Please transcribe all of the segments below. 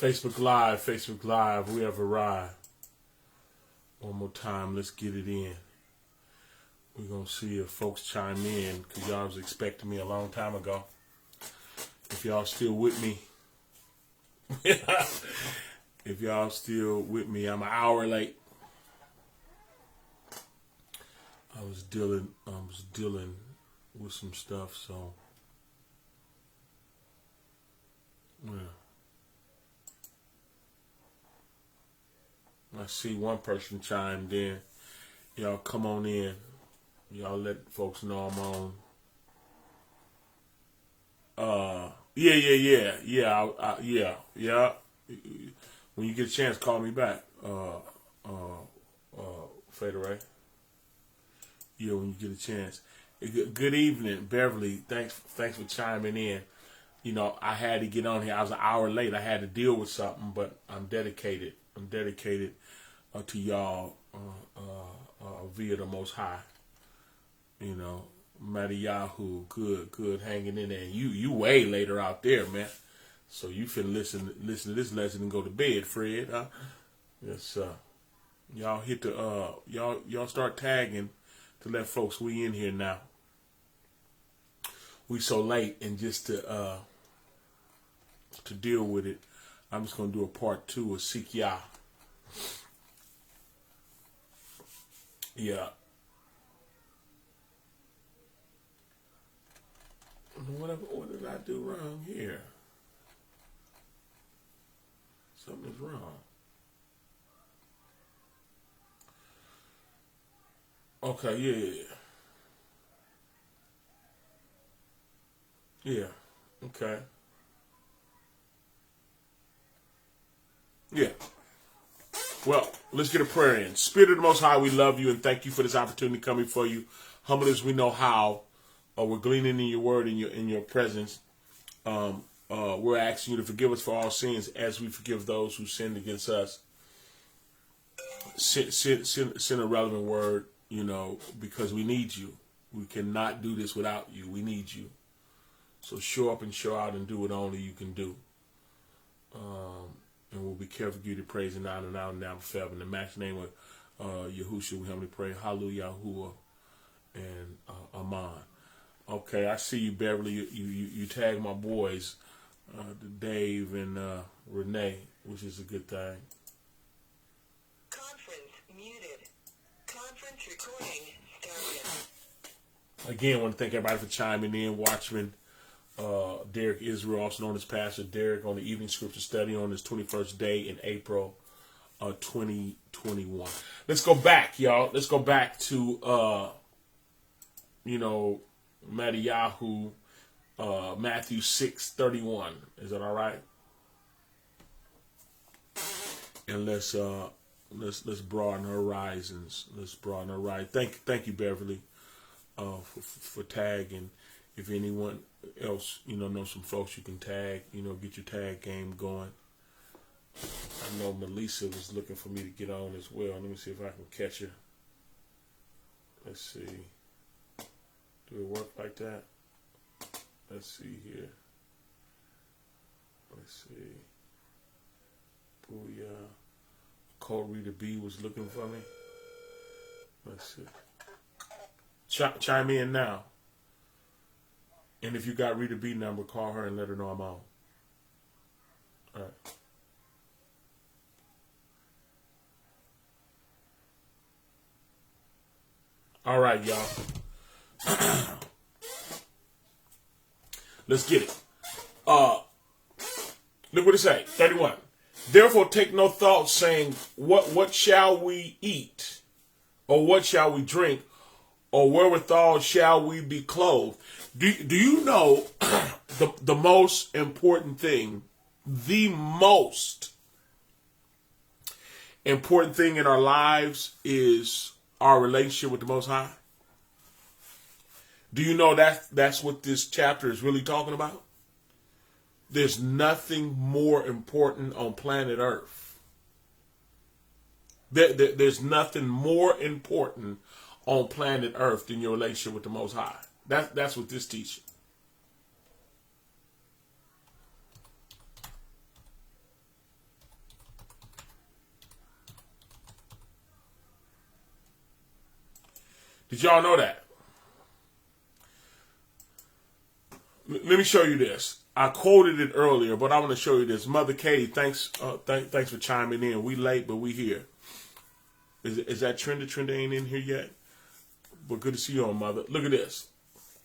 Facebook Live, we have arrived. One more time, let's get it in. We're going to see if folks chime in, because y'all was expecting me a long time ago. If y'all still with me, if y'all still with me, I'm an hour late. I was dealing with some stuff, so yeah. I see one person chimed in. Y'all come on in. Y'all let folks know I'm on. Yeah. When you get a chance, call me back. Fader Ray. Yeah, when you get a chance. Good evening, Beverly. Thanks for chiming in. You know, I had to get on here. I was an hour late. I had to deal with something, but I'm dedicated. I'm dedicated to y'all via the Most High. You know, Yahoo, good hanging in there. You way later out there, man. So you finna listen to this lesson and go to bed, Fred. Huh? Yes, sir. Y'all hit the y'all start tagging to let folks we in here now. We so late, and just to deal with it, I'm just gonna do a part 2 of YAH. Yeah. What did I do wrong here? Something's wrong. Okay, yeah. Okay. Yeah. Well, let's get a prayer in. Spirit of the Most High, we love you and thank you for this opportunity coming for you. Humble as we know how. We're gleaning in your word, in your presence. We're asking you to forgive us for all sins as we forgive those who sinned against us. Send a relevant word, you know, because we need you. We cannot do this without you. We need you. So show up and show out and do what only you can do. And we'll be careful to give you the praise and honor now and now forever. In the match name of Yahushua, we humbly pray. Hallelujah, Yahuwah, and Aman. Okay, I see you, Beverly. You tag my boys, Dave and Renee, which is a good thing. Conference muted. Conference recording started. Again, I want to thank everybody for chiming in. Watchman Derrick Yisrael, also known as Pastor Derrick, on the evening scripture study on his 21st day in April 2021. Let's go back, y'all. Let's go back to Yahoo, Matthew 6:31. Is that all right? And let's broaden our horizons. Let's broaden our horizons. Thank you, Beverly, for tagging. If anyone else, know some folks you can tag, get your tag game going. I know Melissa was looking for me to get on as well. Let me see if I can catch her. Let's see. Do it work like that? Let's see here. Let's see. Booyah. Code Reader B was looking for me. Let's see. Chime in now. And if you got Reader B number, call her and let her know I'm on. All right. All right, y'all. Let's get it. Look what it say. 31. Therefore take no thought, saying, what shall we eat? Or what shall we drink? Or wherewithal shall we be clothed? Do you know the most important thing? The most important thing in our lives is our relationship with the Most High. Do you know that's what this chapter is really talking about? There's nothing more important on planet Earth. There's nothing more important on planet Earth than your relationship with the Most High. That's what this teaches. Did y'all know that? Let me show you this. I quoted it earlier, but I want to show you this. Mother Katie, thanks for chiming in. We late, but we here. Is that Trenda? Trenda ain't in here yet. But good to see you on, Mother. Look at this.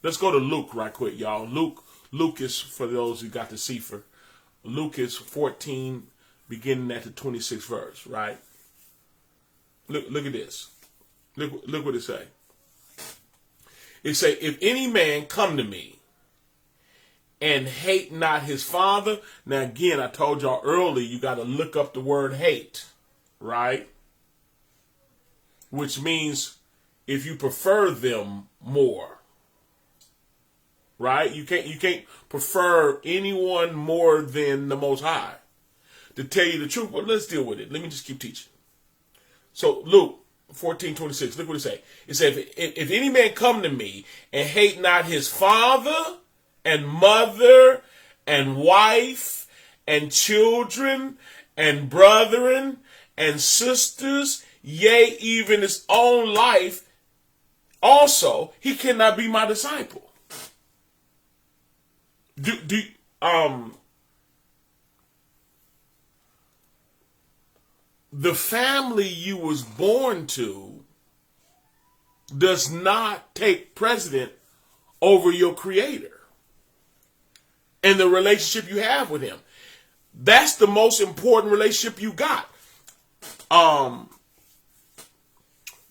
Let's go to Luke right quick, y'all. Luke is, for those who got the Sefer, Luke is 14, beginning at the 26th verse, right? Look at this. Look what it say. It say, if any man come to me and hate not his father. Now again, I told y'all earlier, you got to look up the word hate, right? Which means if you prefer them more, right? You can't prefer anyone more than the Most High. To tell you the truth, but let's deal with it. Let me just keep teaching. So Luke 14:26, look what it say. It says, if any man come to me and hate not his father and mother and wife and children and brethren and sisters, yea, even his own life, also he cannot be my disciple. The family you was born to does not take precedent over your creator and the relationship you have with him. That's the most important relationship you got.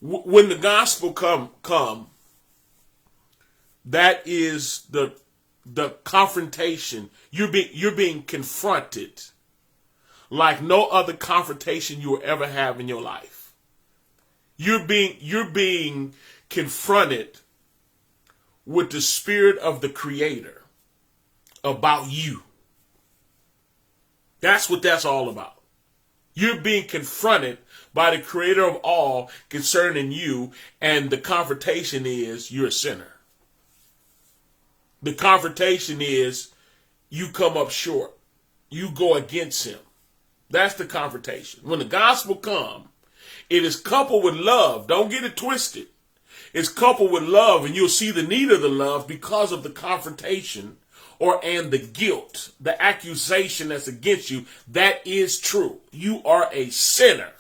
When the gospel come, that is the confrontation. You're being confronted like no other confrontation you will ever have in your life. You're being confronted with the spirit of the creator about you. That's what that's all about. You're being confronted by the creator of all concerning you, and the confrontation is you're a sinner. The confrontation is you come up short. You go against him. That's the confrontation. When the gospel comes, it is coupled with love. Don't get it twisted. It's coupled with love, and you'll see the need of the love because of the confrontation and the guilt, the accusation that's against you. That is true. You are a sinner.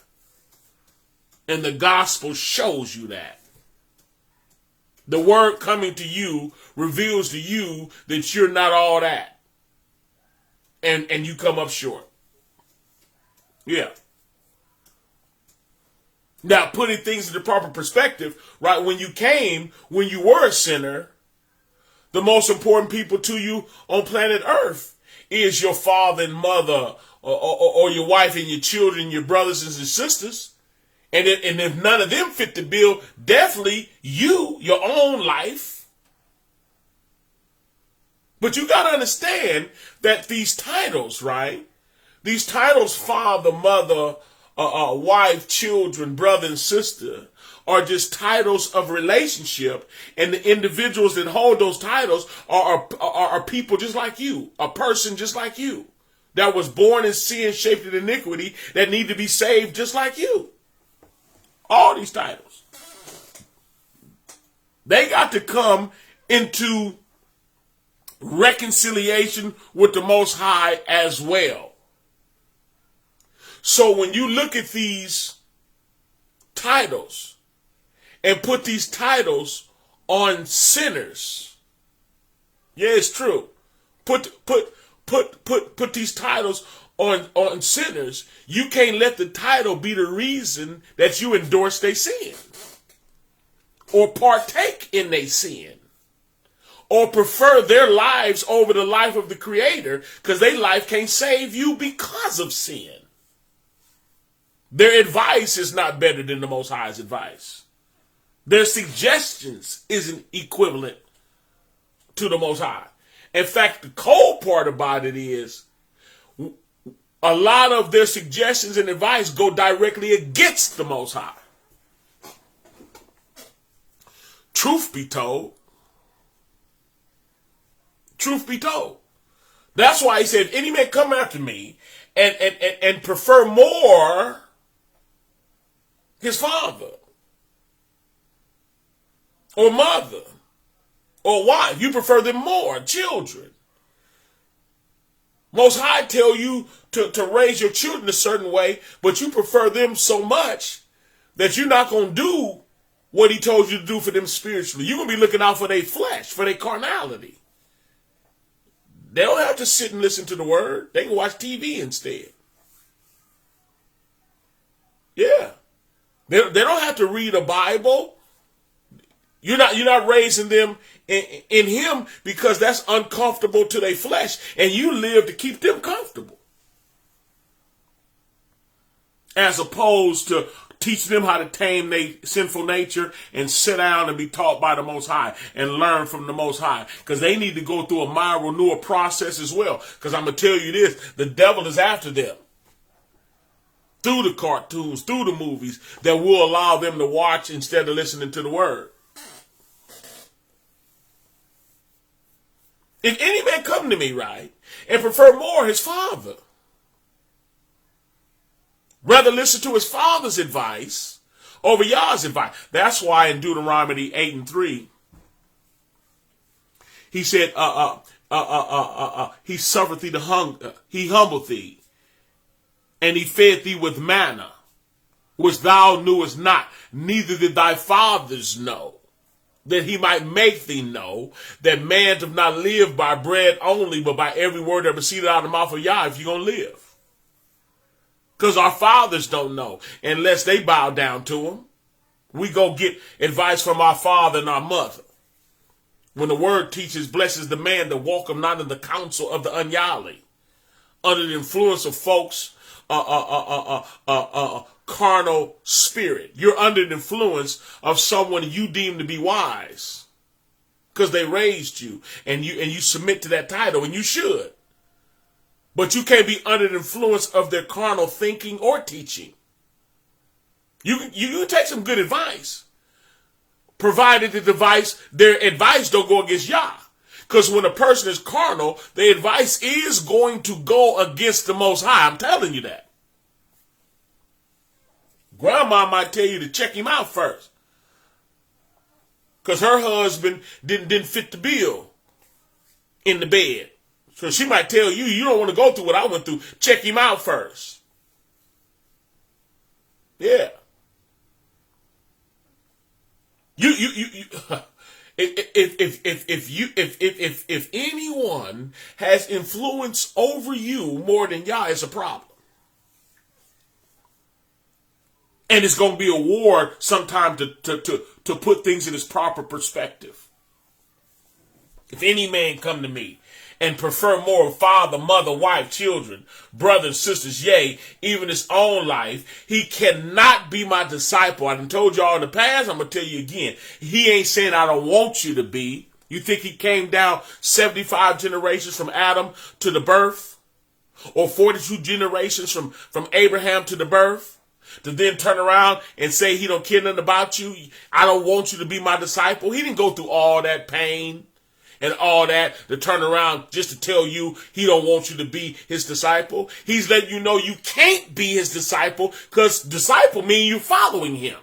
And the gospel shows you that. The word coming to you reveals to you that you're not all that. And you come up short. Yeah. Now, putting things in the proper perspective, right? When you were a sinner, the most important people to you on planet Earth is your father and mother, or your wife and your children, your brothers and your sisters. And if none of them fit the bill, definitely your own life. But you got to understand that these titles, right? These titles, father, mother, wife, children, brother, and sister, are just titles of relationship. And the individuals that hold those titles are people just like you, a person just like you, that was born in sin, shaped in iniquity, that need to be saved just like you. All these titles. They got to come into reconciliation with the Most High as well. So when you look at these titles and put these titles on sinners, yeah, it's true. Put these titles on sinners. You can't let the title be the reason that you endorse their sin, or partake in their sin, or prefer their lives over the life of the Creator, because their life can't save you because of sin. Their advice is not better than the Most High's advice. Their suggestions isn't equivalent to the Most High. In fact, the cold part about it is a lot of their suggestions and advice go directly against the Most High. Truth be told. Truth be told. That's why he said, if any man come after me and prefer more his father or mother or wife. You prefer them more, children. Most High tell you to raise your children a certain way, but you prefer them so much that you're not going to do what he told you to do for them spiritually. You're going to be looking out for their flesh, for their carnality. They don't have to sit and listen to the word. They can watch TV instead. Yeah. They don't have to read a Bible. You're not raising them in him because that's uncomfortable to their flesh, and you live to keep them comfortable. As opposed to teaching them how to tame their sinful nature and sit down and be taught by the Most High and learn from the Most High. Because they need to go through a mind renewal process as well. Because I'm going to tell you this, the devil is after them. Through the cartoons, through the movies that will allow them to watch instead of listening to the word. If any man come to me, right, and prefer more his father, rather listen to his father's advice over YAH's advice. That's why in Deuteronomy 8:3, he said, he suffereth thee to hunger, he humbled thee, and he fed thee with manna, which thou knewest not, neither did thy fathers know, that he might make thee know that man doth not live by bread only, but by every word that proceeded out of the mouth of YAH, if you're going to live. Because our fathers don't know unless they bow down to him. We go get advice from our father and our mother. When the word teaches, blesses the man that walketh not in the counsel of the ungodly, under the influence of folks, carnal spirit. You're under the influence of someone you deem to be wise because they raised you and you submit to that title, and you should. But you can't be under the influence of their carnal thinking or teaching. You can take some good advice, provided their advice don't go against YAH. Because when a person is carnal, their advice is going to go against the Most High. I'm telling you that. Grandma might tell you to check him out first, because her husband didn't fit the bill in the bed. So she might tell you, you don't want to go through what I went through. Check him out first. Yeah. If anyone has influence over you more than YAH, it's a problem. And it's going to be a war sometime to put things in its proper perspective. If any man come to me and prefer more father, mother, wife, children, brothers, sisters, yea, even his own life, he cannot be my disciple. I done told y'all in the past, I'm going to tell you again. He ain't saying I don't want you to be. You think he came down 75 generations from Adam to the birth? Or 42 generations from Abraham to the birth? To then turn around and say he don't care nothing about you? I don't want you to be my disciple. He didn't go through all that pain and all that to turn around just to tell you he don't want you to be his disciple. He's letting you know you can't be his disciple, because disciple means you're following him.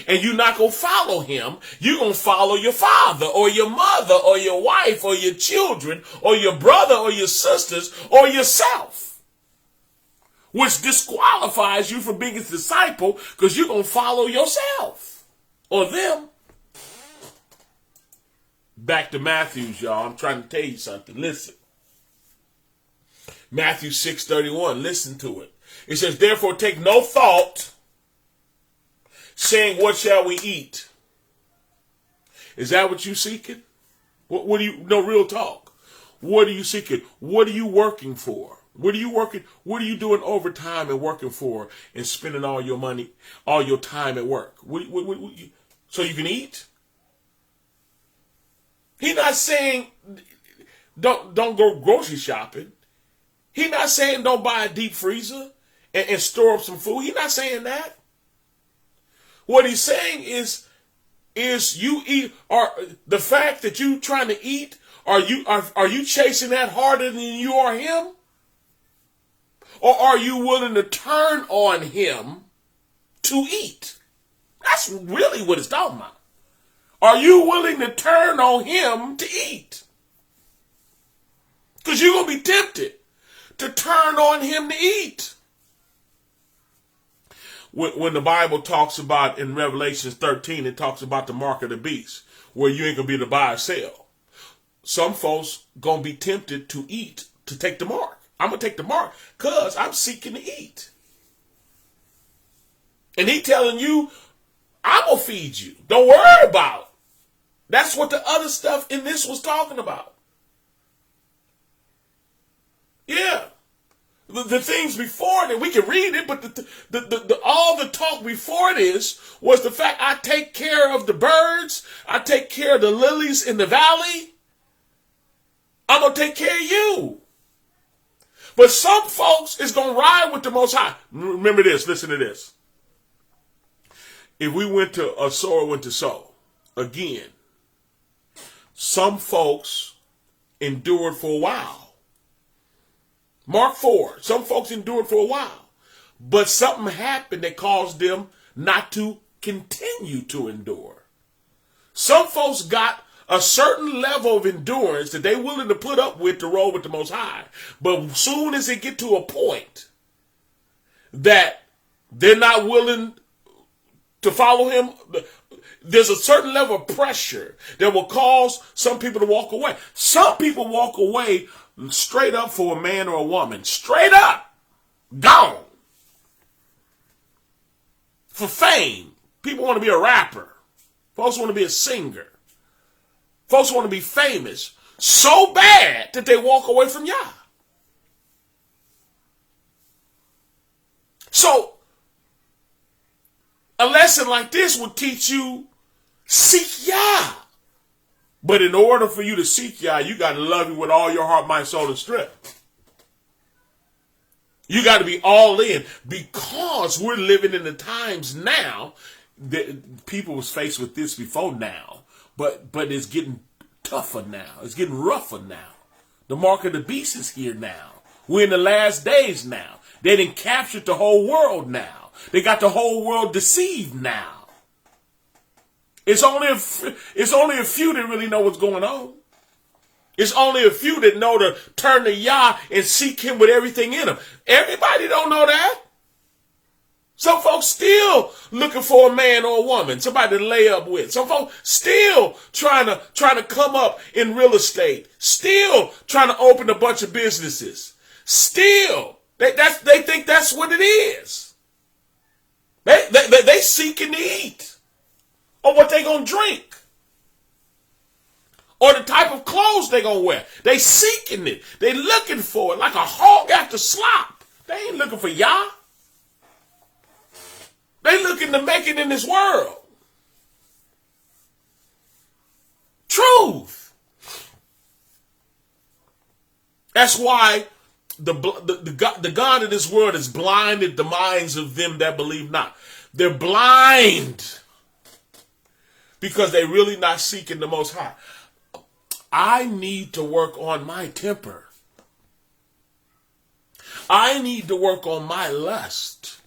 And you're not going to follow him. You're going to follow your father or your mother or your wife or your children or your brother or your sisters or yourself, which disqualifies you from being his disciple, because you're going to follow yourself or them. Back to Matthew's, y'all. I'm trying to tell you something. Listen. Matthew 6:31. Listen to it. It says, therefore take no thought, saying, what shall we eat? Is that what you seeking? What do you, no, real talk. What are you seeking? What are you working for? What are you working? What are you doing overtime and working for and spending all your money, all your time at work? So you can eat? He's not saying don't go grocery shopping. He's not saying don't buy a deep freezer and store up some food. He's not saying that. What he's saying is you eat, or the fact that you trying to eat, are you chasing that harder than you are him? Or are you willing to turn on him to eat? That's really what it's talking about. Are you willing to turn on him to eat? Because you're going to be tempted to turn on him to eat. When the Bible talks about, in Revelation 13, it talks about the mark of the beast, where you ain't going to be able to buy or sell. Some folks going to be tempted to eat, to take the mark. I'm going to take the mark because I'm seeking to eat. And he telling you, I'm going to feed you. Don't worry about it. That's what the other stuff in this was talking about. Yeah. The things before that, we can read it, but all the talk before this was the fact I take care of the birds. I take care of the lilies in the valley. I'm going to take care of you. But some folks is going to ride with the Most High. Remember this. Listen to this. If we went to a sower went to sow, again, some folks endured for a while. Mark 4, some folks endured for a while. But something happened that caused them not to continue to endure. Some folks got a certain level of endurance that they're willing to put up with to roll with the Most High. But as soon as they get to a point that they're not willing to follow him, there's a certain level of pressure that will cause some people to walk away. Some people walk away straight up for a man or a woman. Straight up. Gone. For fame. People want to be a rapper. Folks want to be a singer. Folks want to be famous so bad that they walk away from YAH. So, a lesson like this would teach you, seek YAH. But in order for you to seek YAH, you got to love him with all your heart, mind, soul, and strength. You got to be all in, because we're living in the times now that people was faced with this before now, but it's getting tougher now. It's getting rougher now. The mark of the beast is here now. We're in the last days now. They done captured the whole world now. They got the whole world deceived now. It's only a few that really know what's going on. It's only a few that know to turn to YAH and seek him with everything in them. Everybody don't know that. Some folks still looking for a man or a woman, somebody to lay up with. Some folks still trying to come up in real estate. Still trying to open a bunch of businesses. Still, they think that's what it is. They seeking to eat. Or what they gonna drink. Or the type of clothes they gonna wear. They seeking it. They looking for it like a hog after slop. They ain't looking for YAH. They looking to make it in this world. Truth. That's why the God of this world has blinded the minds of them that believe not. They're blind. Because they're really not seeking the Most High. I need to work on my temper. I need to work on my lust.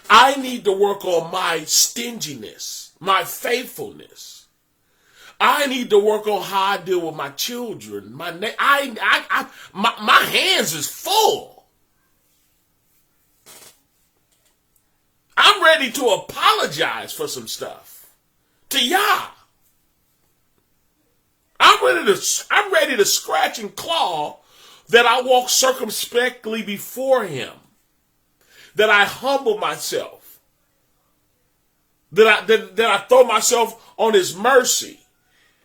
I need to work on my stinginess, my faithfulness. I need to work on how I deal with my children. My hands is full. I'm ready to apologize for some stuff. To YAH. I'm ready to scratch and claw that I walk circumspectly before him. That I humble myself. That I throw myself on his mercy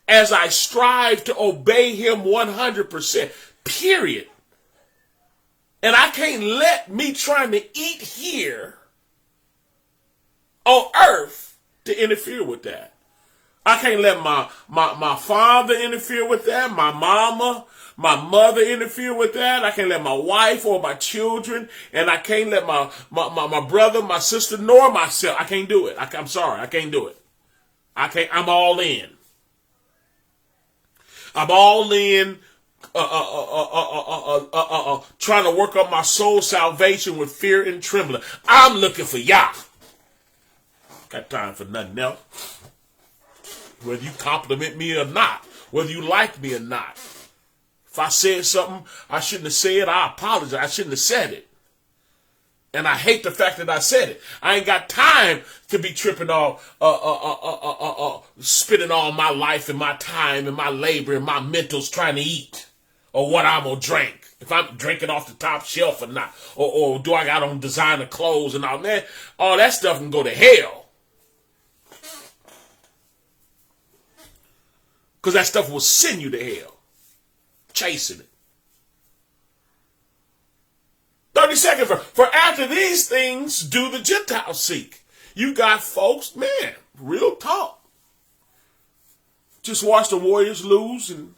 as I strive to obey him 100%. Period. And I can't let me trying to eat here on earth to interfere with that. I can't let my father interfere with that, my mama, my mother interfere with that. I can't let my wife or my children, and I can't let my brother, my sister, nor myself. I can't do it. I'm sorry, I can't do it. I'm all in. I'm all in, trying to work on my soul salvation with fear and trembling. I'm looking for YAH. Got time for nothing else. Whether you compliment me or not, whether you like me or not. If I said something I shouldn't have said, I apologize. I shouldn't have said it. And I hate the fact that I said it. I ain't got time to be tripping off, spending all my life and my time and my labor and my mentals trying to eat or what I'm going to drink. If I'm drinking off the top shelf or not. Or do I got on designer clothes and all that. All that stuff can go to hell. Because that stuff will send you to hell. Chasing it. 32nd verse. For after these things do the Gentiles seek. You got folks, man, real talk. Just watched the Warriors lose and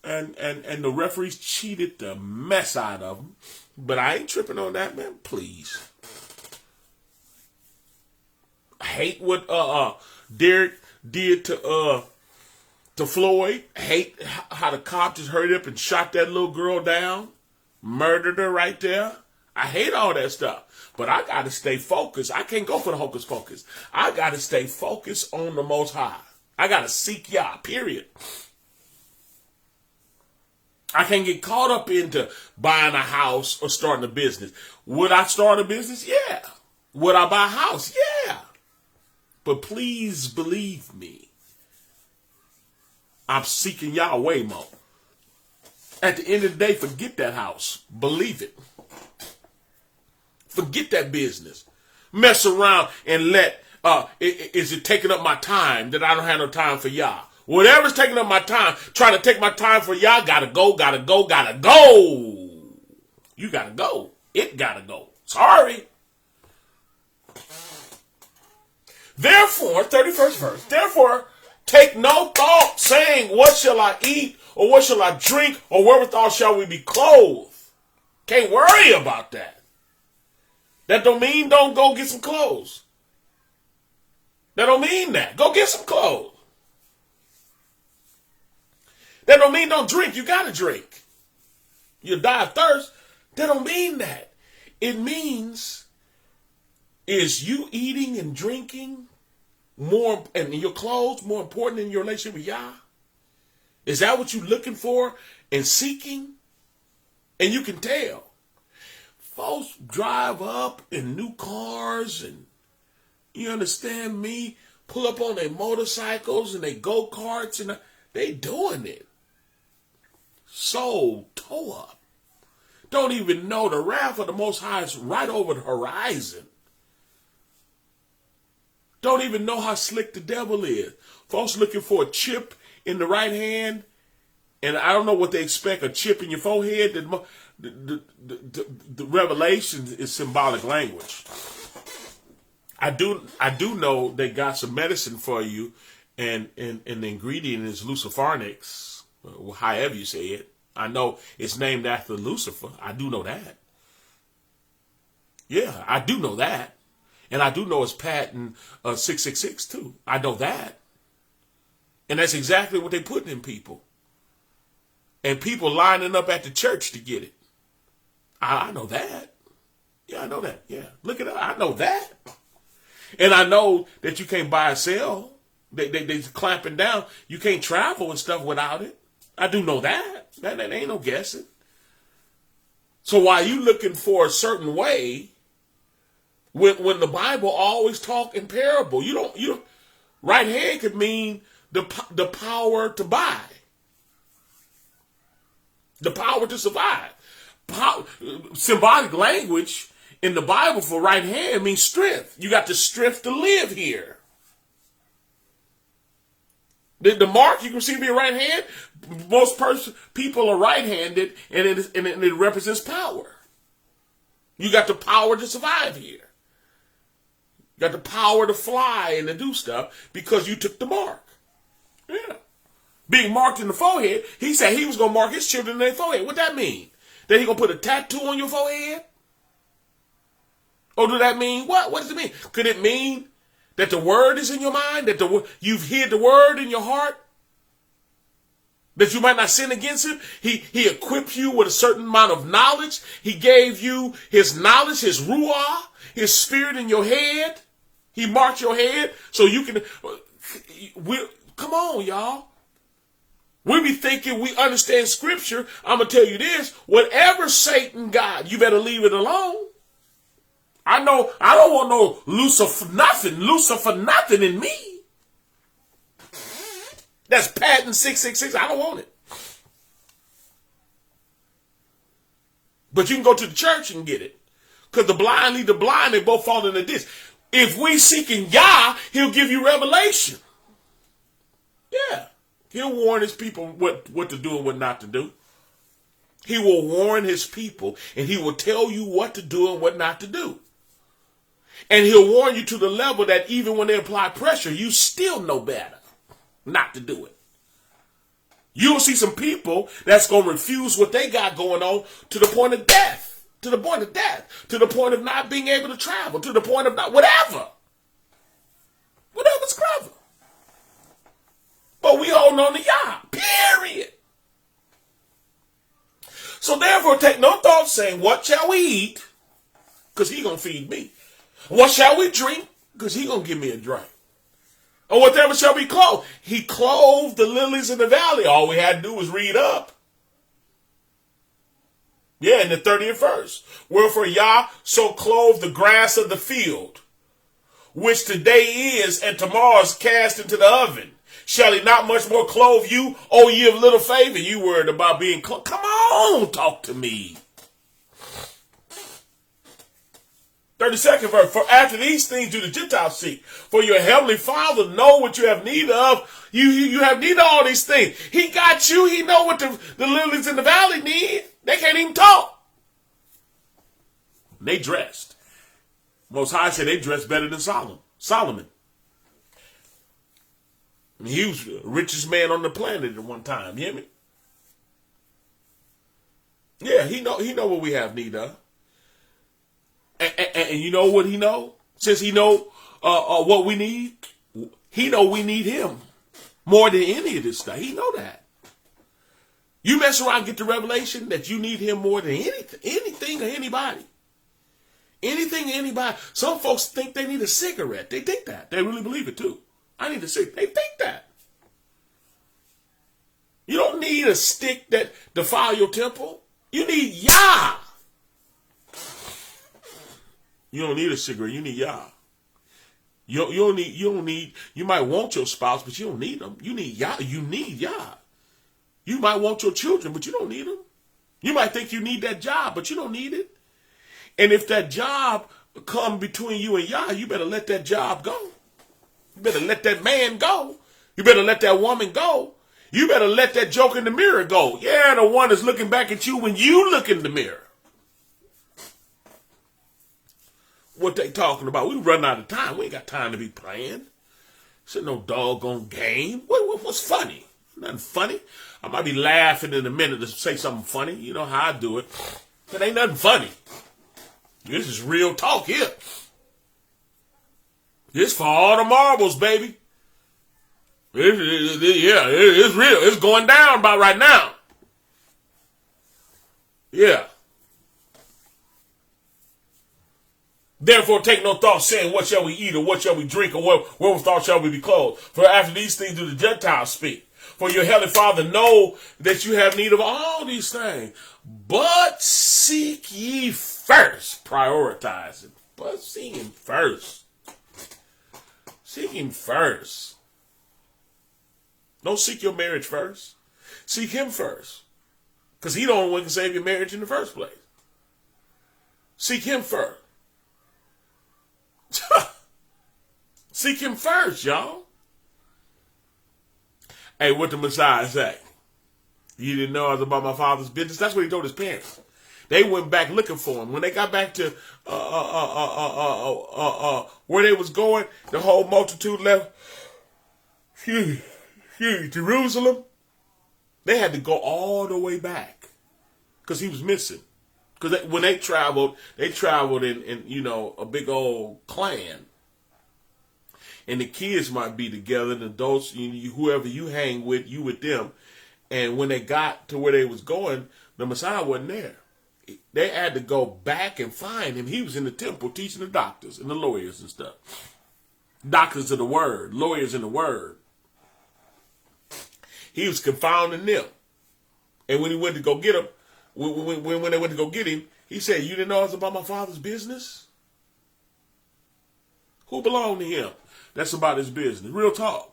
the referees cheated the mess out of them. But I ain't tripping on that, man. Please. I hate what Derrick did to Floyd. I hate how the cop just hurried up and shot that little girl down. Murdered her right there. I hate all that stuff. But I got to stay focused. I can't go for the hocus pocus. I got to stay focused on the Most High. I got to seek YAH, period. I can't get caught up into buying a house or starting a business. Would I start a business? Yeah. Would I buy a house? Yeah. But please believe me. I'm seeking YAH way more. At the end of the day, forget that house. Believe it. Forget that business. Mess around and let, is it taking up my time that I don't have no time for YAH? Whatever's taking up my time, trying to take my time for YAH, gotta go. You gotta go. It gotta go. Sorry. Therefore, 31st verse, therefore, take no thought saying, what shall I eat? Or what shall I drink? Or wherewithal shall we be clothed? Can't worry about that. That don't mean don't go get some clothes. That don't mean that. Go get some clothes. That don't mean don't drink. You gotta drink. You'll die of thirst. That don't mean that. It means, is you eating and drinking more, and your clothes more important than your relationship with YAH? Is that what you're looking for and seeking? And you can tell. Folks drive up in new cars and, you understand me, pull up on their motorcycles and they go-karts and they doing it. So toe up. Don't even know the wrath of the Most High is right over the horizon. Don't even know how slick the devil is. Folks looking for a chip in the right hand, and I don't know what they expect, a chip in your forehead. The revelation is symbolic language. I do know they got some medicine for you, and the ingredient is Lucifarnix, however you say it. I know it's named after Lucifer. I do know that. Yeah, I do know that. And I do know it's patent 666 too. I know that. And that's exactly what they putting in people. And people lining up at the church to get it. I know that. Yeah, I know that. Yeah, look at it. I know that. And I know that you can't buy or sell. They're clamping down. You can't travel and stuff without it. I do know that. That ain't no guessing. So while you looking for a certain way, when the Bible always talk in parable, you don't right hand could mean the power to buy, the power to survive. Symbolic language in the Bible for right hand means strength. You got the strength to live here. The mark you can see being right hand, most people are right-handed, and it represents power. You got the power to survive here. You got the power to fly and to do stuff because you took the mark. Yeah. Being marked in the forehead, he said he was going to mark his children in their forehead. What that mean? That he going to put a tattoo on your forehead? Or do that mean what? What does it mean? Could it mean that the word is in your mind? That you've hid the word in your heart? That you might not sin against him? He equipped you with a certain amount of knowledge. He gave you his knowledge, his ruah, his spirit in your head. He marked your head so you can... Come on, y'all. We be thinking we understand scripture. I'm going to tell you this. Whatever Satan got, you better leave it alone. I know I don't want no Lucifer nothing in me. That's patent 666. I don't want it. But you can go to the church and get it. Because the blind lead the blind, they both fall into this. If we seeking YAH, he'll give you revelation. Yeah. He'll warn his people what to do and what not to do. He will warn his people and he will tell you what to do and what not to do. And he'll warn you to the level that even when they apply pressure, you still know better not to do it. You'll see some people that's going to refuse what they got going on to the point of death. To the point of death. To the point of not being able to travel. To the point of not, whatever. Whatever's clever. But we hold on to YAH. Period. So therefore, take no thought saying, what shall we eat? Because he going to feed me. What shall we drink? Because he going to give me a drink. Or whatever shall we clothe? He clothed the lilies in the valley. All we had to do was read up. Yeah, in the 30th verse. Wherefore YAH so clothed the grass of the field, which today is and tomorrow is cast into the oven. Shall he not much more clothe you, O ye of little faith? And you worried about being clothed. Come on, talk to me. 32nd verse. For after these things do the Gentiles seek. For your heavenly Father know what you have need of. You have need of all these things. He got you. He know what the lilies in the valley need. They can't even talk. They dressed. Most High said they dressed better than Solomon. He was the richest man on the planet at one time. You hear me? Yeah, he know what we have need of. And you know what he know? Since he know what we need, he know we need him more than any of this stuff. He know that. You mess around and get the revelation that you need him more than anything or anybody. Anything or anybody. Some folks think they need a cigarette. They think that. They really believe it too. I need a cigarette. They think that. You don't need a stick that defile your temple. You need YAH. You don't need a cigarette. You need YAH. You don't need. You might want your spouse, but you don't need them. You need YAH. You need YAH. You might want your children, but you don't need them. You might think you need that job, but you don't need it. And if that job come between you and YAH, you better let that job go. You better let that man go. You better let that woman go. You better let that joke in the mirror go. Yeah, the one that's looking back at you when you look in the mirror. What they talking about? We run out of time. We ain't got time to be playing. It's no doggone game. What's funny? Nothing funny. I might be laughing in a minute to say something funny. You know how I do it. But ain't nothing funny. This is real talk here. This for all the marbles, baby. It's real. It's going down about right now. Yeah. Therefore, take no thought saying, what shall we eat, or what shall we drink, or wherewithal shall we be clothed? For after these things do the Gentiles speak. For your heavenly Father know that you have need of all these things. But seek ye first. Prioritize it. But seek him first. Seek him first. Don't seek your marriage first. Seek him first. Because he the only one can save your marriage in the first place. Seek him first. Seek him first, y'all. Hey, what the Messiah say? You didn't know I was about my father's business? That's what he told his parents. They went back looking for him. When they got back to where they was going, the whole multitude left Jerusalem. They had to go all the way back because he was missing. Because when they traveled in a big old clan. And the kids might be together, and the adults, whoever you hang with, you with them. And when they got to where they was going, the Messiah wasn't there. They had to go back and find him. He was in the temple teaching the doctors and the lawyers and stuff. Doctors of the word, lawyers in the word. He was confounding them. And when he went to go get him, when they went to go get him, he said, you didn't know it was about my father's business? Who belonged to him? That's about his business. Real talk.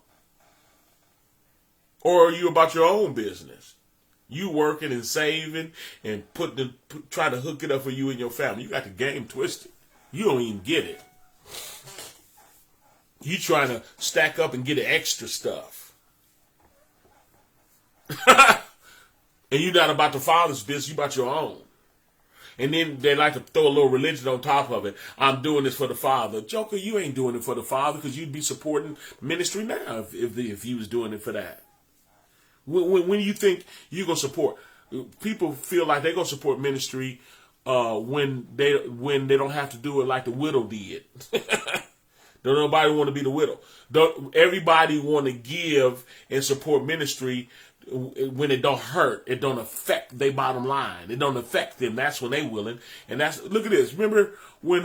Or are you about your own business? You working and saving and trying to hook it up for you and your family. You got the game twisted. You don't even get it. You trying to stack up and get the extra stuff. And you're not about the Father's business, you about your own. And then they like to throw a little religion on top of it. I'm doing this for the Father. Joker, you ain't doing it for the Father because you'd be supporting ministry now if you was doing it for that. When you think you're going to support, people feel like they're going to support ministry when they don't have to do it like the widow did. Don't nobody want to be the widow. Don't everybody want to give and support ministry when it don't hurt, it don't affect their bottom line. It don't affect them. That's when they willing. And look at this. Remember when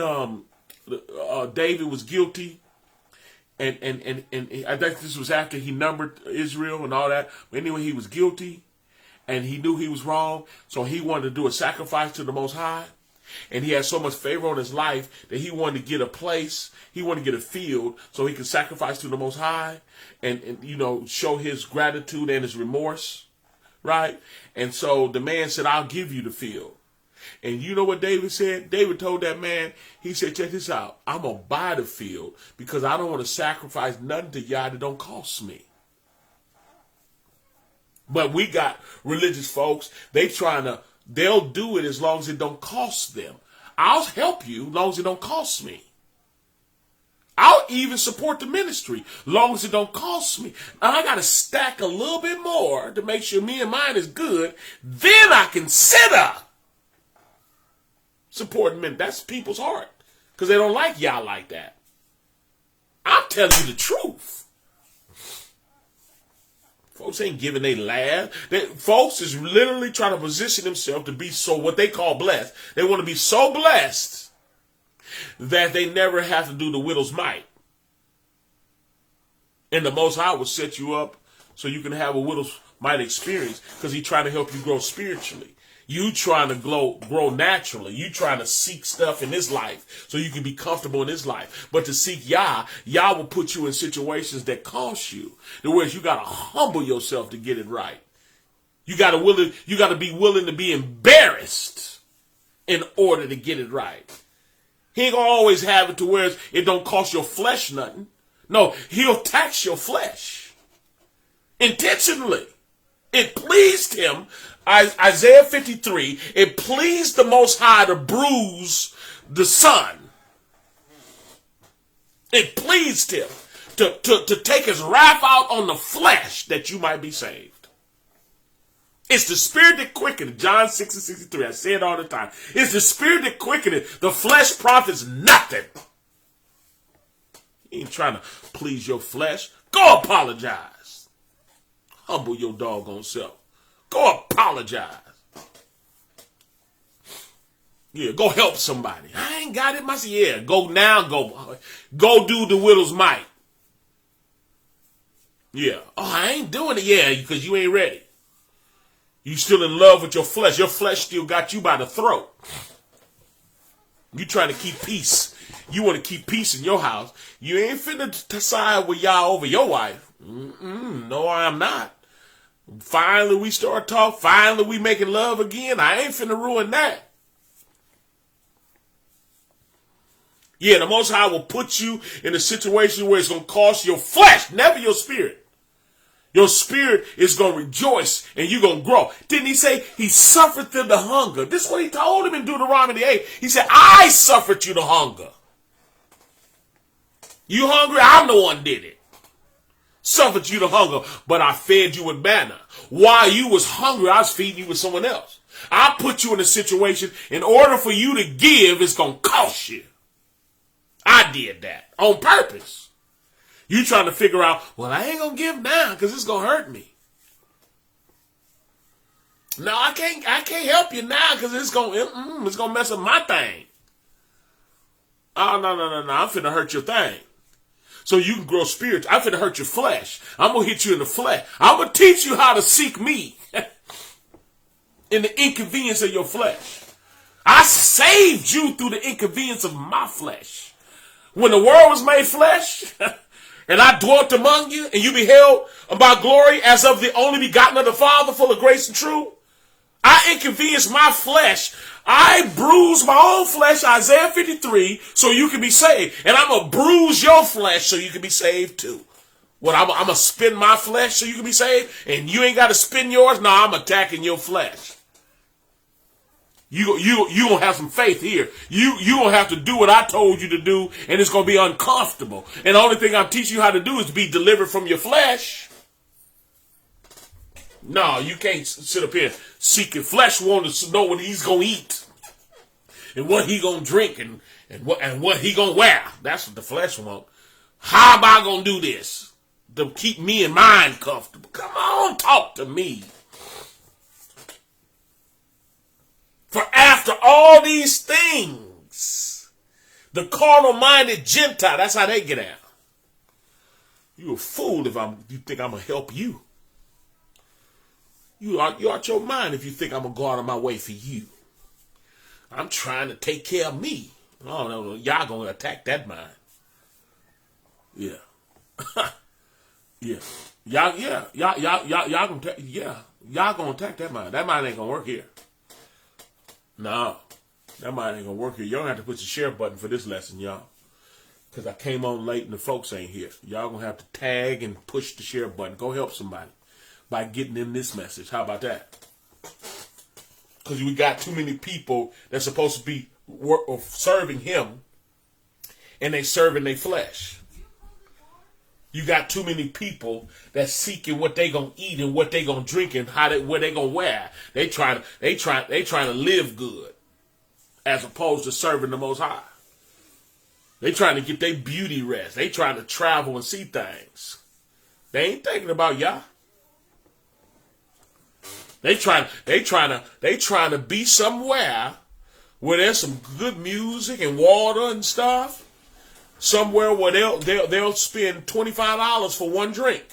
David was guilty, and I think this was after he numbered Israel and all that. But anyway, he was guilty, and he knew he was wrong, so he wanted to do a sacrifice to the Most High. And he had so much favor on his life that he wanted to get a place, he wanted to get a field so he could sacrifice to the Most High and show his gratitude and his remorse, right? And so the man said, I'll give you the field. And you know what David said? David told that man, he said, check this out, I'm going to buy the field because I don't want to sacrifice nothing to Yah that don't cost me. But we got religious folks, they'll do it as long as it don't cost them. I'll help you as long as it don't cost me. I'll even support the ministry as long as it don't cost me. Now I got to stack a little bit more to make sure me and mine is good. Then I consider supporting men. That's people's heart because they don't like y'all like that. I'm telling you the truth. Folks ain't giving they laugh. Folks is literally trying to position themselves to be so what they call blessed. They want to be so blessed that they never have to do the widow's mite. And the Most High will set you up so you can have a widow's mite experience because he's trying to help you grow spiritually. You trying to grow naturally. You trying to seek stuff in this life so you can be comfortable in this life. But to seek Yah will put you in situations that cost you. In other words, you got to humble yourself to get it right. You got to be willing to be embarrassed in order to get it right. He ain't going to always have it to where it don't cost your flesh nothing. No, he'll tax your flesh intentionally. It pleased him. Isaiah 53, it pleased the Most High to bruise the Son. It pleased him to take his wrath out on the flesh that you might be saved. It's the spirit that quickeneth. John 6:63. I say it all the time. It's the spirit that quickeneth. The flesh profits nothing. You ain't trying to please your flesh. Go apologize. Humble your doggone self. Go apologize. Yeah, go help somebody. I ain't got it myself. Yeah, go now. Go do the widow's mite. Yeah. Oh, I ain't doing it. Yeah, because you ain't ready. You still in love with your flesh. Your flesh still got you by the throat. You trying to keep peace. You want to keep peace in your house. You ain't finna side with y'all over your wife. No, I'm not. Finally, we start talking. Finally, we making love again. I ain't finna ruin that. Yeah, the Most High will put you in a situation where it's going to cost your flesh, never your spirit. Your spirit is going to rejoice and you're going to grow. Didn't he say he suffered them the hunger? This is what he told him in Deuteronomy 8. He said, I suffered you the hunger. You hungry? I'm the one did it. Suffered you the hunger, but I fed you with manna. While you was hungry, I was feeding you with someone else. I put you in a situation, in order for you to give, it's going to cost you. I did that on purpose. You trying to figure out, well, I ain't going to give now because it's going to hurt me. No, I can't help you now because it's going to mess up my thing. Oh, no. I'm finna hurt your thing. so you can grow spiritual. I'm finna hurt your flesh. I'm gonna hit you in the flesh. I'm gonna teach you how to seek me in the inconvenience of your flesh. I saved you through the inconvenience of my flesh. When the world was made flesh, and I dwelt among you, and you beheld my glory as of the only begotten of the Father, full of grace and truth, I inconvenienced my flesh. I bruised my own flesh, Isaiah 53, so you can be saved. And I'm going to bruise your flesh so you can be saved too. What, I'm going to spin my flesh so you can be saved? And you ain't got to spin yours? No, I'm attacking your flesh. You gonna have some faith here. You gonna have to do what I told you to do, and it's gonna be uncomfortable. And the only thing I'm teaching you how to do is be delivered from your flesh. No, you can't sit up here seeking. Flesh wants to know what he's gonna eat, and what he gonna drink, and what he gonna wear. That's what the flesh wants. How am I gonna do this to keep me and mine comfortable? Come on, talk to me. For after all these things, the carnal-minded Gentile, that's how they get out. You a fool if you think I'm going to help you. You out your mind if you think I'm going to go out of my way for you. I'm trying to take care of me. Oh, no, y'all going to attack that mind. Yeah. Yeah. Y'all going to attack that mind. That mind ain't going to work here. No, that mind ain't gonna work here. Y'all gonna have to put your share button for this lesson, y'all. Because I came on late and the folks ain't here. Y'all gonna have to tag and push the share button. Go help somebody by getting them this message. How about that? Because we got too many people that's supposed to be serving him, and they serving their flesh. You got too many people that's seeking what they gonna eat and what they gonna drink and what they gonna wear. They trying to live good, as opposed to serving the Most High. They trying to get their beauty rest. They trying to travel and see things. They ain't thinking about YAH. They trying to be somewhere where there's some good music and water and stuff. Somewhere where they'll spend $25 for one drink.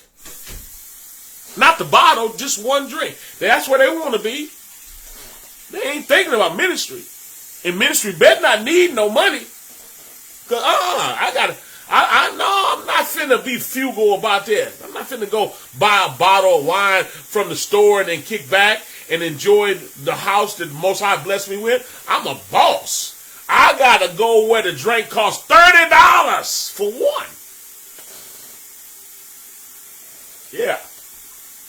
Not the bottle, just one drink. That's where they want to be. They ain't thinking about ministry. And ministry better not need no money. Cause I'm not finna be frugal about this. I'm not finna go buy a bottle of wine from the store and then kick back and enjoy the house that the Most High blessed me with. I'm a boss. I gotta go where the drink costs $30 for one. Yeah.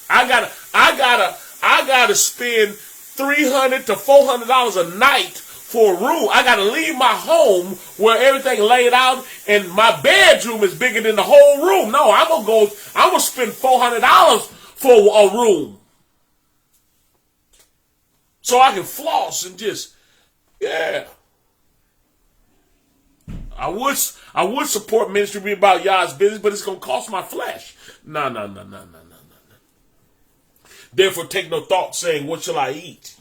I gotta spend $300 to $400 a night for a room. I gotta leave my home where everything laid out and my bedroom is bigger than the whole room. No, I'm gonna spend $400 for a room. So I can floss and just, yeah. I would support ministry being about YAH's business, but it's going to cost my flesh. No. Therefore, take no thought saying, what shall I eat?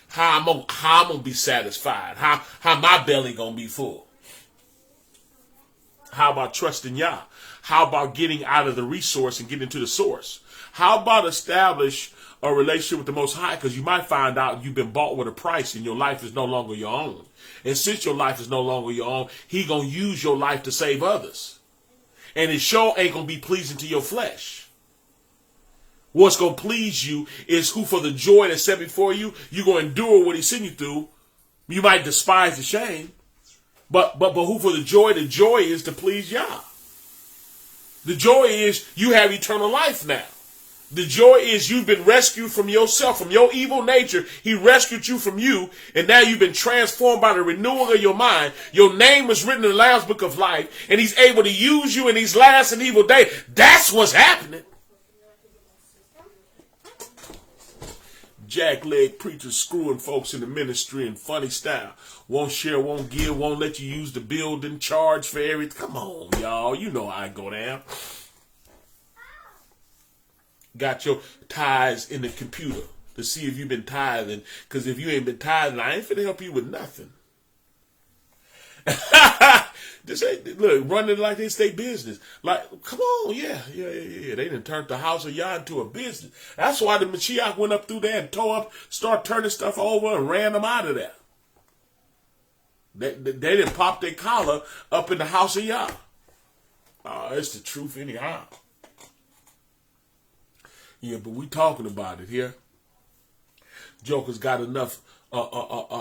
How I'm going to be satisfied? How my belly going to be full? How about trusting YAH? How about getting out of the resource and getting to the source? How about establish a relationship with the Most High? Because you might find out you've been bought with a price and your life is no longer your own. And since your life is no longer your own, he going to use your life to save others. And it sure ain't going to be pleasing to your flesh. What's going to please you is who for the joy that's set before you, you're going to endure what he sent you through. You might despise the shame. But who for the joy is to please YAH. The joy is you have eternal life now. The joy is you've been rescued from yourself, from your evil nature. He rescued you from you, and now you've been transformed by the renewal of your mind. Your name is written in the Lamb's Book of Life, and he's able to use you in these last and evil days. That's what's happening. Jackleg preachers screwing folks in the ministry in funny style. Won't share, won't give, won't let you use the building, charge for everything. Come on, y'all. You know how I go down. Got your tithes in the computer to see if you've been tithing. Because if you ain't been tithing, I ain't finna help you with nothing. This ain't, look, running like they state business. Like, come on, yeah. They done turned the house of Yah into a business. That's why the Mashiach went up through there and tore up, started turning stuff over and ran them out of there. They didn't pop their collar up in the house of Yah. Oh, it's the truth anyhow. Yeah, but we talking about it here. Joker's got enough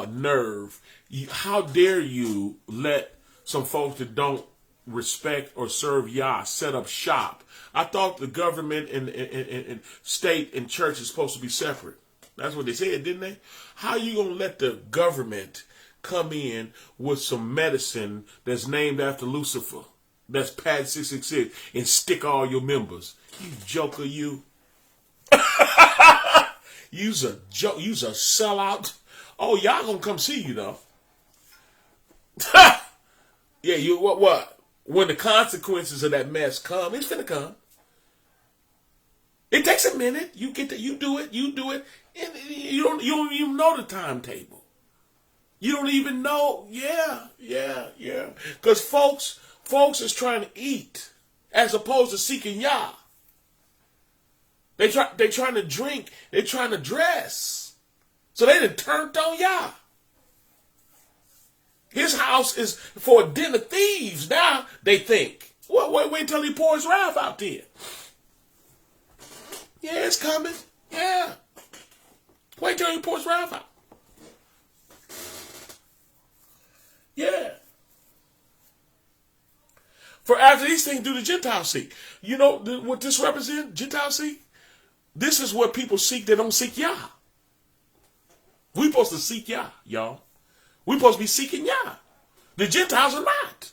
nerve. How dare you let some folks that don't respect or serve Yah set up shop? I thought the government and state and church is supposed to be separate. That's what they said, didn't they? How you gonna let the government come in with some medicine that's named after Lucifer, that's pad 666, and stick all your members? You joker, you. You's a joke. You's a sellout. Oh, y'all gonna come see you though. Yeah, you what? When the consequences of that mess come, it's gonna come. It takes a minute. You do it, and you don't even know the timetable. You don't even know. Yeah. Because folks is trying to eat as opposed to seeking Yah. They trying to drink. They trying to dress. So they done turned on Yah. His house is for a den of thieves. Now they think. Well, wait till he pours wrath out there. Yeah, it's coming. Yeah. Wait till he pours wrath out. Yeah. For after these things do the Gentiles seek. You know what this represents? Gentiles seek? This is what people seek that don't seek Yah. We're supposed to seek Yah, y'all. We're supposed to be seeking Yah. The Gentiles are not.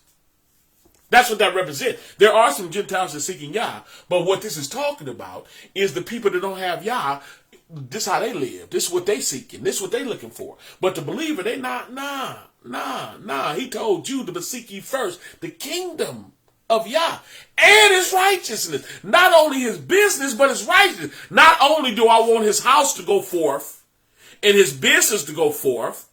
That's what that represents. There are some Gentiles that are seeking Yah, but what this is talking about is the people that don't have Yah. This is how they live. This is what they seeking. This is what they looking for. But the believer, they not, nah. He told you to seek ye first the kingdom of Yah and his righteousness. Not only his business, but his righteousness. Not only do I want his house to go forth and his business to go forth,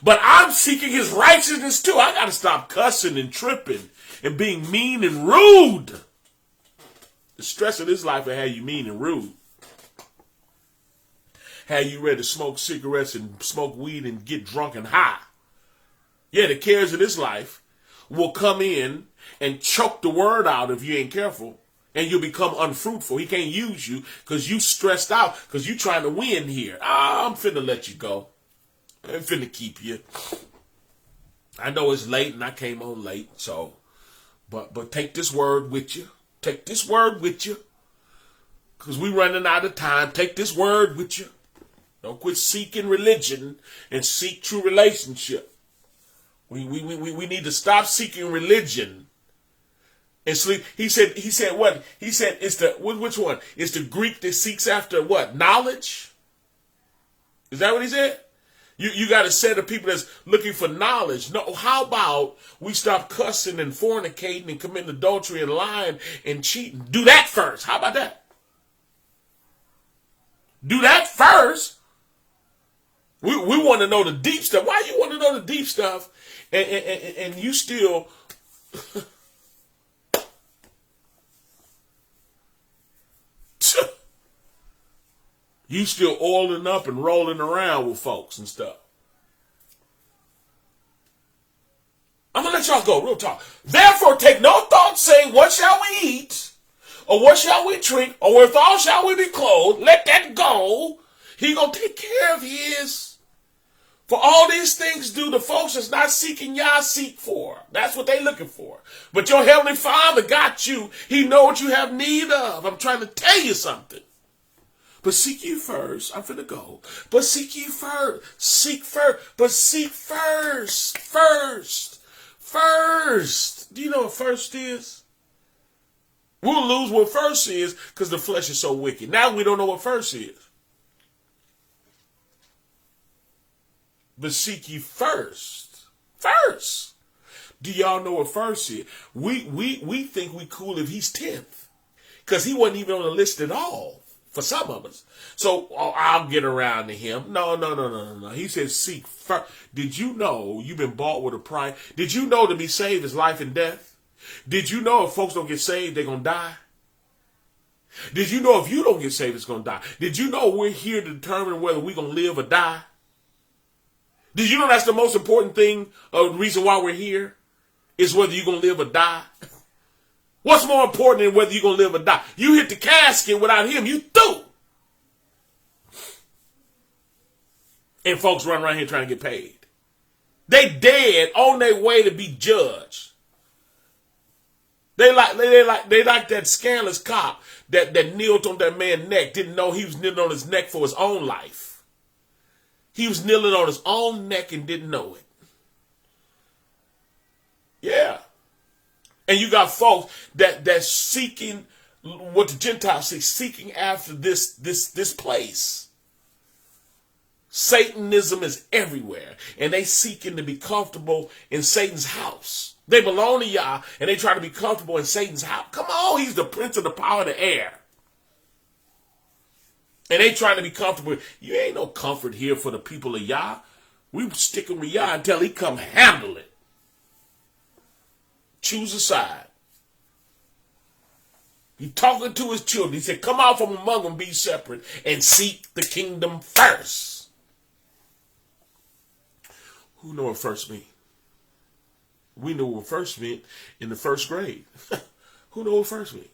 but I'm seeking his righteousness too. I got to stop cussing and tripping and being mean and rude. The stress of this life will have you mean and rude. Have you ready to smoke cigarettes and smoke weed and get drunk and high. Yeah, the cares of this life will come in and choke the word out if you ain't careful, and you'll become unfruitful. He can't use you because you stressed out because you trying to win here. I'm finna let you go. I'm finna keep you. I know it's late and I came on late, so but take this word with you. Take this word with you, because we running out of time. Take this word with you. Don't quit seeking religion and seek true relationship. We need to stop seeking religion and sleep. He said what? He said it's the which one? It's the Greek that seeks after what? Knowledge? Is that what he said? You got a set of people that's looking for knowledge. No, how about we stop cussing and fornicating and committing adultery and lying and cheating? Do that first. How about that? Do that first. We want to know the deep stuff. Why you want to know the deep stuff and you still you still oiling up and rolling around with folks and stuff? I'm going to let y'all go, real talk. Therefore, take no thought saying, what shall we eat? Or what shall we drink? Or withal shall we be clothed? Let that go. He going to take care of his. For all these things do the folks that's not seeking Yah seek for. That's what they looking for. But your heavenly Father got you. He know what you have need of. I'm trying to tell you something. But seek ye first. I'm finna go. But seek ye first. Seek first. But seek first. First. Do you know what first is? We'll lose what first is because the flesh is so wicked. Now we don't know what first is. But seek ye first. First. Do y'all know what first is? We think we cool if he's 10th. Because he wasn't even on the list at all. for some of us. So I'll get around to him. No. He said, seek first. Did you know you've been bought with a price? Did you know to be saved is life and death? Did you know if folks don't get saved, they're going to die? Did you know if you don't get saved, it's going to die? Did you know we're here to determine whether we're going to live or die? Did you know that's the most important thing, the reason why we're here, is whether you're going to live or die? What's more important than whether you're going to live or die? You hit the casket without him, you through. And folks run around here trying to get paid. They dead on their way to be judged. They like that scandalous cop that kneeled on that man's neck, didn't know he was kneeling on his neck for his own life. He was kneeling on his own neck and didn't know it. Yeah. And you got folks that's seeking what the Gentiles say, seeking after this place. Satanism is everywhere, and they seeking to be comfortable in Satan's house. They belong to YAH, and they try to be comfortable in Satan's house. Come on, he's the prince of the power of the air. And they trying to be comfortable. You ain't no comfort here for the people of YAH. We sticking with YAH until he come handle it. Choose a side. He talking to his children. He said, come out from among them, be separate, and seek the kingdom first. Who know what first mean? We know what first meant in the first grade. Who know what first mean?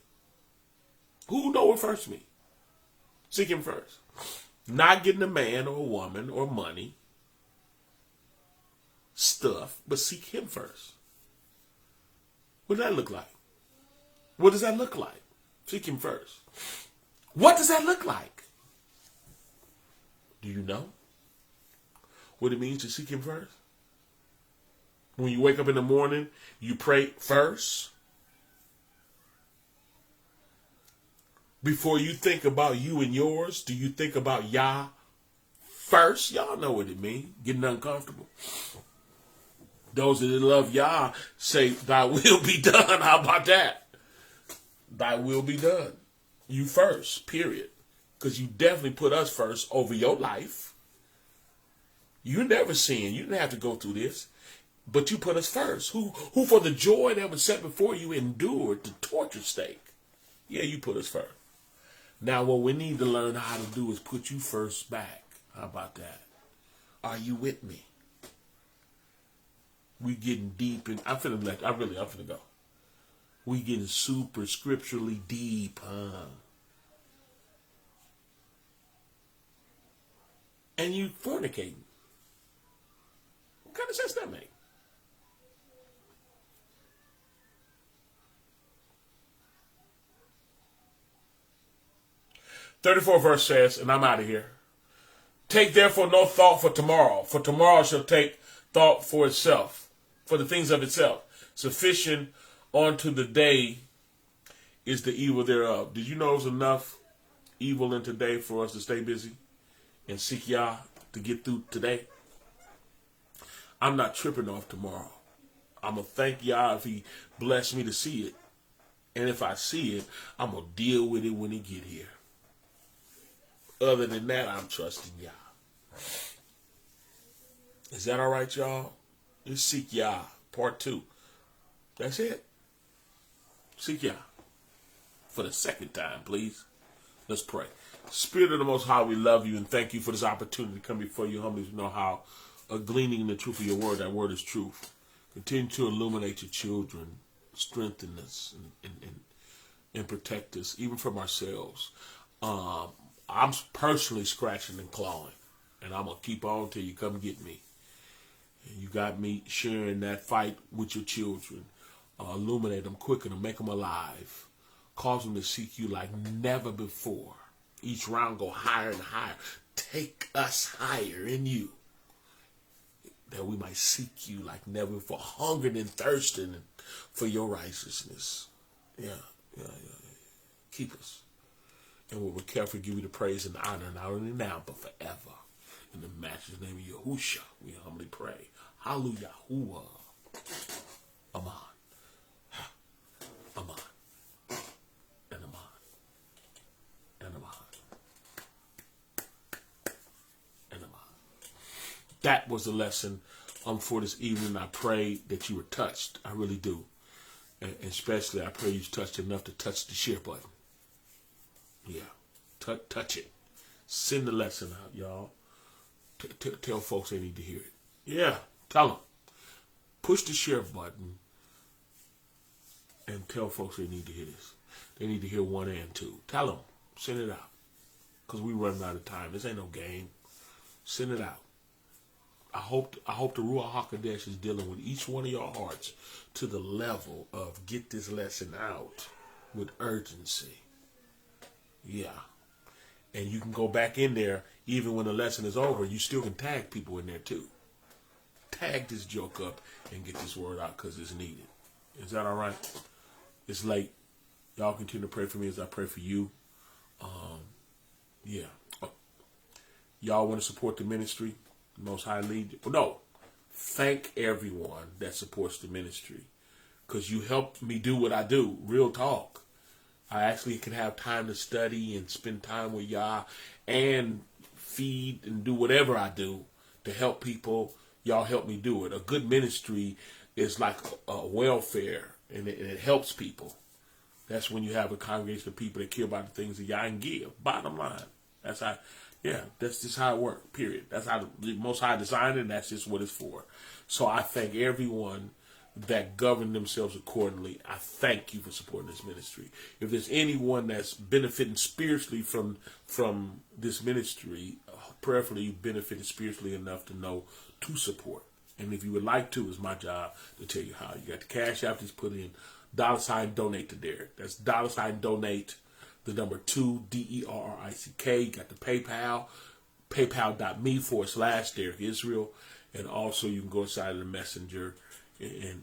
Who know what first mean? Seek him first. Not getting a man or a woman or money, stuff, but seek him first. What does that look like? What does that look like? Seek him first. What does that look like? Do you know what it means to seek him first? When you wake up in the morning, you pray first. Before you think about you and yours, do you think about YAH first? Y'all know what it means. Getting uncomfortable. Those that love YAH say, thy will be done. How about that? Thy will be done. You first, period. Because you definitely put us first over your life. You never sinned. You didn't have to go through this. But you put us first. Who for the joy that was set before you endured the torture stake. Yeah, you put us first. Now what we need to learn how to do is put you first back. How about that? Are you with me? We getting deep and I'm finna go. We getting super scripturally deep, huh? And you fornicating. What kind of sense that make? '34 verse says, and I'm out of here. Take therefore no thought for tomorrow shall take thought for itself, for the things of itself. Sufficient unto the day is the evil thereof. Did you know there's enough evil in today for us to stay busy and seek YAH to get through today? I'm not tripping off tomorrow. I'm going to thank YAH if he blessed me to see it. And if I see it, I'm going to deal with it when it get here. Other than that, I'm trusting YAH. Is that all right, y'all? Let's seek YAH, part 2. That's it. Seek YAH. For the second time, please. Let's pray. Spirit of the Most High, we love you and thank you for this opportunity to come before you humbly to know how gleaning the truth of your word, that word is truth. Continue to illuminate your children, strengthen us, and protect us, even from ourselves. I'm personally scratching and clawing, and I'm going to keep on till you come get me. And you got me sharing that fight with your children. Illuminate them, quicken them, make them alive. Cause them to seek you like never before. Each round go higher and higher. Take us higher in you. That we might seek you like never before. Hungering and thirsting for your righteousness. Yeah. Keep us. And we will carefully give you the praise and the honor, not only now, but forever. In the matchless name of Yahushua, we humbly pray. Hallelujah. Amen. Amen. And Amen. And Amen. that was the lesson for this evening. I pray that you were touched. I really do. And especially, I pray you touched enough to touch the share button. Yeah. Touch it. Send the lesson out, y'all. Tell folks they need to hear it. Yeah. Tell them. Push the share button and tell folks they need to hear this. They need to hear 1 and 2. Tell them. Send it out. Because we running out of time. This ain't no game. Send it out. I hope the Ruach HaKodesh is dealing with each one of your hearts to the level of get this lesson out with urgency. Yeah. And you can go back in there even when the lesson is over. You still can tag people in there too. Tag this joke up and get this word out because it's needed. Is that all right? It's late. Y'all continue to pray for me as I pray for you. Yeah. Y'all want to support the ministry? Most High lead. No. Thank everyone that supports the ministry. Because you helped me do what I do. Real talk. I actually can have time to study and spend time with YAH and feed and do whatever I do to help people. Y'all help me do it. A good ministry is like a welfare, and it helps people. That's when you have a congregation of people that care about the things that YAH can give. Bottom line. That's how, that's just how it works, period. That's how the Most High designed it, and that's just what it's for. So I thank everyone that govern themselves accordingly. I thank you for supporting this ministry. If there's anyone that's benefiting spiritually from this ministry, prayerfully you benefited spiritually enough to know to support. And if you would like to, it's my job to tell you how. You got the Cash App, just put in $ donate to Derrick. That's $ donate, the number 2, DERRICK. You got the PayPal, paypal.me/Derrick Yisrael. And also you can go inside of the messenger and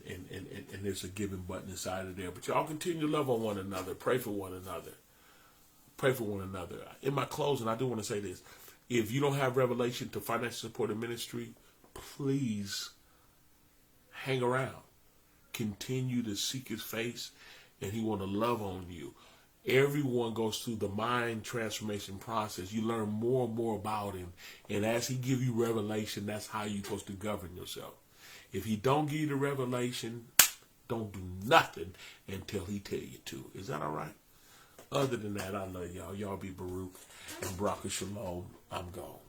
there's a giving button inside of there. But y'all continue to love on one another. Pray for one another. Pray for one another. In my closing, I do want to say this. If you don't have revelation to financially support a ministry, please hang around. Continue to seek his face, and he want to love on you. Everyone goes through the mind transformation process. You learn more and more about him. And as he give you revelation, that's how you're supposed to govern yourself. If he don't give you the revelation, don't do nothing until he tell you to. Is that all right? Other than that, I love y'all. Y'all be Baruch and Barak Shalom. I'm gone.